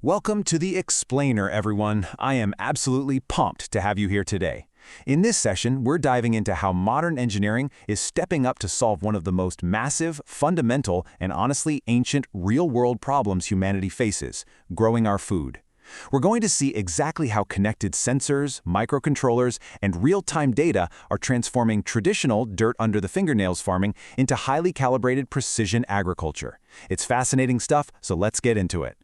Welcome to the Explainer, everyone. I am absolutely pumped to have you here today. In this session, we're diving into how modern engineering is stepping up to solve one of the most massive, fundamental, and honestly ancient real-world problems humanity faces: growing our food. We're going to see exactly how connected sensors, microcontrollers, and real-time data are transforming traditional dirt-under-the-fingernails farming into highly calibrated precision agriculture. It's fascinating stuff, so let's get into it.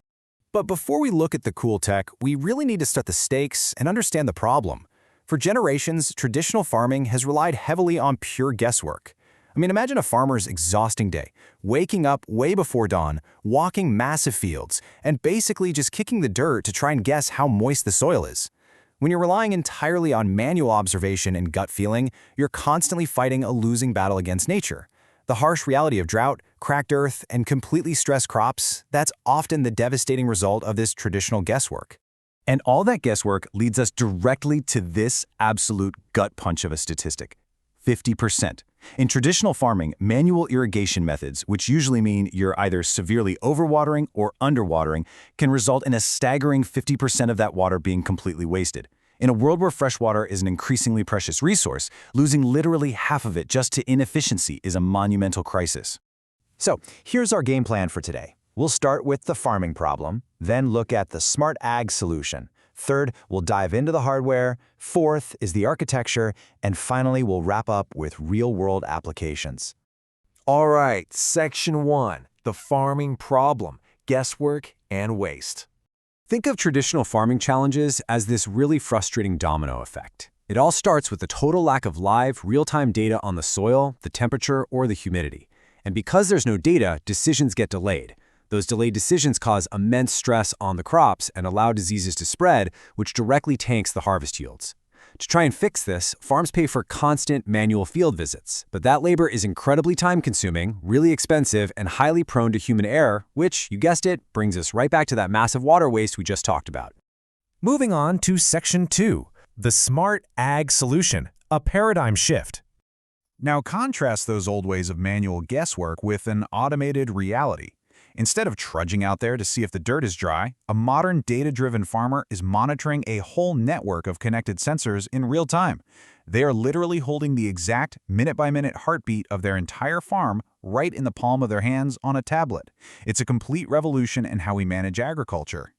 But before we look at the cool tech, we really need to set the stakes and understand the problem. For generations, traditional farming has relied heavily on pure guesswork. Imagine a farmer's exhausting day, waking up way before dawn, walking massive fields, and basically just kicking the dirt to try and guess how moist the soil is. When you're relying entirely on manual observation and gut feeling, you're constantly fighting a losing battle against nature. The harsh reality of drought, cracked earth, and completely stressed crops, that's often the devastating result of this traditional guesswork. And all that guesswork leads us directly to this absolute gut punch of a statistic: 50%. In traditional farming, manual irrigation methods, which usually mean you're either severely overwatering or underwatering, can result in a staggering 50% of that water being completely wasted. In a world where fresh water is an increasingly precious resource, losing literally half of it just to inefficiency is a monumental crisis. So, here's our game plan for today. We'll start with the farming problem, then look at the smart ag solution. Third, we'll dive into the hardware. Fourth is the architecture. And finally, we'll wrap up with real-world applications. All right, Section 1, the farming problem, guesswork and waste. Think of traditional farming challenges as this really frustrating domino effect. It all starts with the total lack of live, real-time data on the soil, the temperature, or the humidity. And because there's no data, decisions get delayed. Those delayed decisions cause immense stress on the crops and allow diseases to spread, which directly tanks the harvest yields. To try and fix this, farms pay for constant manual field visits, but that labor is incredibly time-consuming, really expensive, and highly prone to human error, which, you guessed it, brings us right back to that massive water waste we just talked about. Moving on to Section 2, the smart ag solution, a paradigm shift. Now contrast those old ways of manual guesswork with an automated reality. Instead of trudging out there to see if the dirt is dry, a modern data-driven farmer is monitoring a whole network of connected sensors in real time. They are literally holding the exact minute-by-minute heartbeat of their entire farm right in the palm of their hands on a tablet. It's a complete revolution in how we manage agriculture.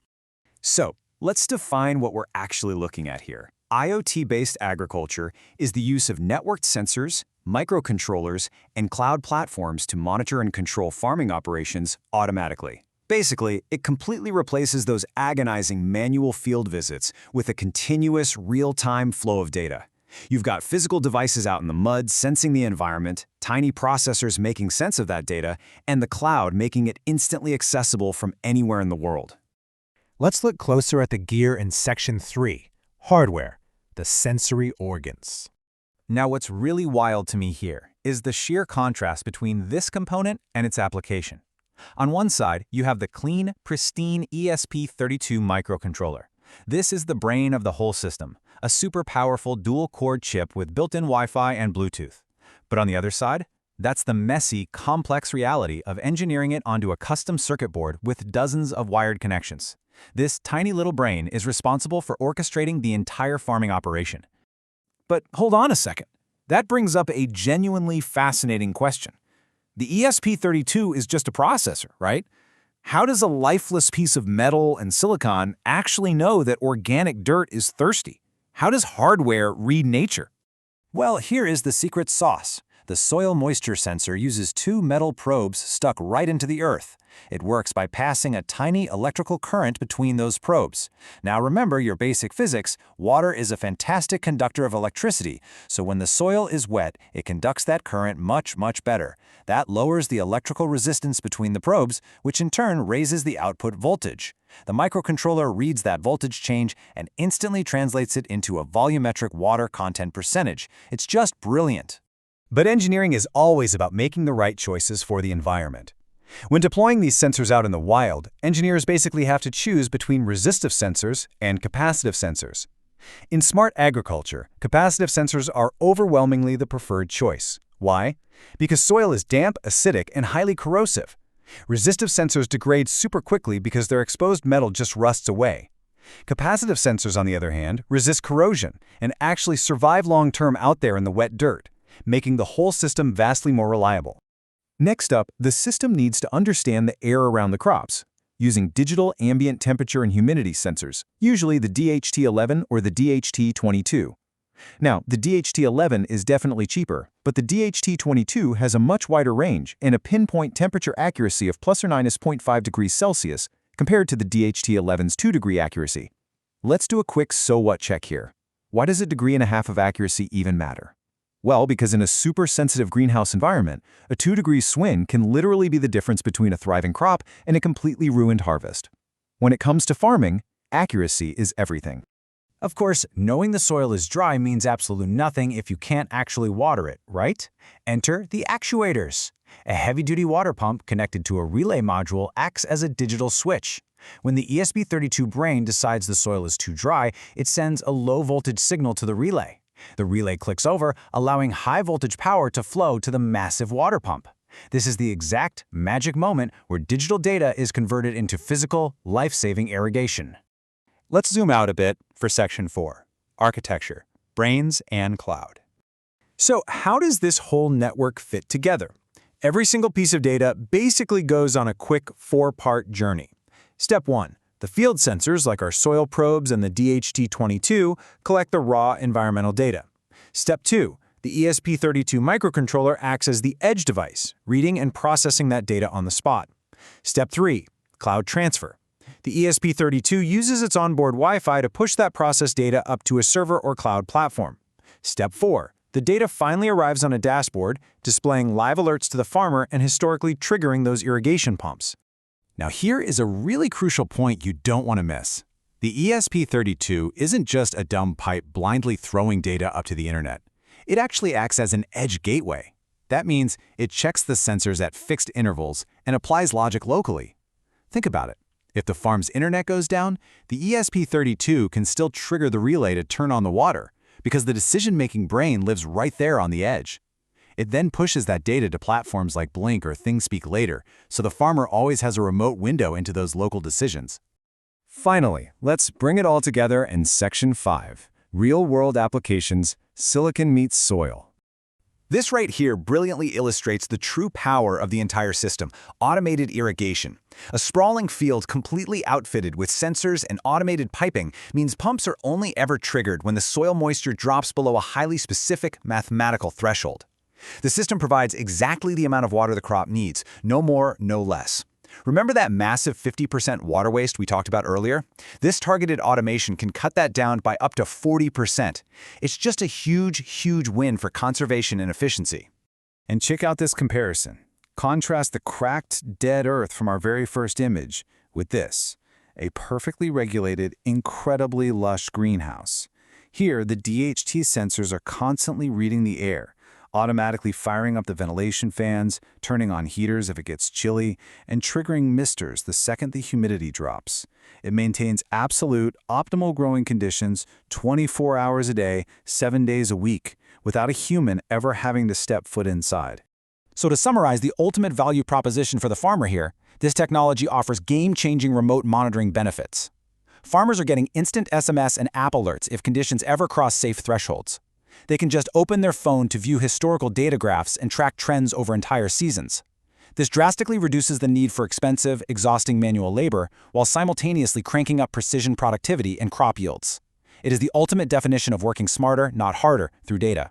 So, let's define what we're actually looking at here. IoT-based agriculture is the use of networked sensors, microcontrollers, and cloud platforms to monitor and control farming operations automatically. Basically, it completely replaces those agonizing manual field visits with a continuous, real-time flow of data. You've got physical devices out in the mud sensing the environment, tiny processors making sense of that data, and the cloud making it instantly accessible from anywhere in the world. Let's look closer at the gear in Section 3, hardware, the sensory organs. Now, what's really wild to me here is the sheer contrast between this component and its application. On one side, you have the clean, pristine ESP32 microcontroller. This is the brain of the whole system, a super powerful dual-core chip with built-in Wi-Fi and Bluetooth. But on the other side, that's the messy, complex reality of engineering it onto a custom circuit board with dozens of wired connections. This tiny little brain is responsible for orchestrating the entire farming operation. But hold on a second. That brings up a genuinely fascinating question. The ESP32 is just a processor, right? How does a lifeless piece of metal and silicon actually know that organic dirt is thirsty? How does hardware read nature? Well, here is the secret sauce. The soil moisture sensor uses two metal probes stuck right into the earth. It works by passing a tiny electrical current between those probes. Now remember your basic physics, water is a fantastic conductor of electricity, so when the soil is wet, it conducts that current much better. That lowers the electrical resistance between the probes, which in turn raises the output voltage. The microcontroller reads that voltage change and instantly translates it into a volumetric water content percentage. It's just brilliant. But engineering is always about making the right choices for the environment. When deploying these sensors out in the wild, engineers basically have to choose between resistive sensors and capacitive sensors. In smart agriculture, capacitive sensors are overwhelmingly the preferred choice. Why? Because soil is damp, acidic, and highly corrosive. Resistive sensors degrade super quickly because their exposed metal just rusts away. Capacitive sensors, on the other hand, resist corrosion and actually survive long-term out there in the wet dirt, making the whole system vastly more reliable. Next up, the system needs to understand the air around the crops, using digital ambient temperature and humidity sensors, usually the DHT11 or the DHT22. Now, the DHT11 is definitely cheaper, but the DHT22 has a much wider range and a pinpoint temperature accuracy of plus or minus 0.5 degrees Celsius compared to the DHT11's 2-degree accuracy. Let's do a quick so what check here. Why does 1.5 degrees of accuracy even matter? Well, because in a super sensitive greenhouse environment, a 2-degree swing can literally be the difference between a thriving crop and a completely ruined harvest. When it comes to farming, accuracy is everything. Of course, knowing the soil is dry means absolutely nothing if you can't actually water it, right? Enter the actuators. A heavy-duty water pump connected to a relay module acts as a digital switch. When the ESP32 brain decides the soil is too dry, it sends a low-voltage signal to the relay. The relay clicks over, allowing high-voltage power to flow to the massive water pump. This is the exact magic moment where digital data is converted into physical, life-saving irrigation. Let's zoom out a bit for Section 4, Architecture, Brains, and Cloud. So how does this whole network fit together? Every single piece of data basically goes on a quick 4-part journey. Step 1. The field sensors, like our soil probes and the DHT22, collect the raw environmental data. Step 2. The ESP32 microcontroller acts as the edge device, reading and processing that data on the spot. Step 3. Cloud transfer. The ESP32 uses its onboard Wi-Fi to push that processed data up to a server or cloud platform. Step 4. The data finally arrives on a dashboard, displaying live alerts to the farmer and historically triggering those irrigation pumps. Now here is a really crucial point you don't want to miss. The ESP32 isn't just a dumb pipe blindly throwing data up to the internet. It actually acts as an edge gateway. That means it checks the sensors at fixed intervals and applies logic locally. Think about it. If the farm's internet goes down, the ESP32 can still trigger the relay to turn on the water because the decision-making brain lives right there on the edge. It then pushes that data to platforms like Blink or ThingSpeak later, so the farmer always has a remote window into those local decisions. Finally, let's bring it all together in Section 5, Real-World Applications, Silicon Meets Soil. This right here brilliantly illustrates the true power of the entire system, automated irrigation. A sprawling field completely outfitted with sensors and automated piping means pumps are only ever triggered when the soil moisture drops below a highly specific mathematical threshold. The system provides exactly the amount of water the crop needs, no more, no less. Remember that massive 50% water waste we talked about earlier? This targeted automation can cut that down by up to 40%. It's just a huge win for conservation and efficiency. And check out this comparison. Contrast the cracked, dead earth from our very first image with this, a perfectly regulated, incredibly lush greenhouse. Here, the DHT sensors are constantly reading the air, automatically firing up the ventilation fans, turning on heaters if it gets chilly, and triggering misters the second the humidity drops. It maintains absolute, optimal growing conditions 24 hours a day, 7 days a week, without a human ever having to step foot inside. So to summarize the ultimate value proposition for the farmer here, this technology offers game-changing remote monitoring benefits. Farmers are getting instant SMS and app alerts if conditions ever cross safe thresholds. They can just open their phone to view historical data graphs and track trends over entire seasons. This drastically reduces the need for expensive, exhausting manual labor while simultaneously cranking up precision productivity and crop yields. It is the ultimate definition of working smarter, not harder, through data.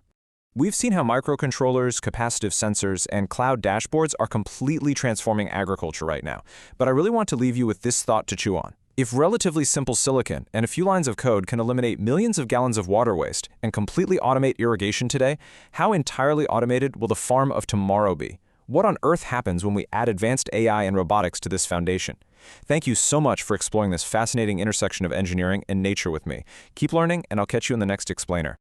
We've seen how microcontrollers, capacitive sensors, and cloud dashboards are completely transforming agriculture right now. But I really want to leave you with this thought to chew on. If relatively simple silicon and a few lines of code can eliminate millions of gallons of water waste and completely automate irrigation today, how entirely automated will the farm of tomorrow be? What on earth happens when we add advanced AI and robotics to this foundation? Thank you so much for exploring this fascinating intersection of engineering and nature with me. Keep learning, and I'll catch you in the next explainer.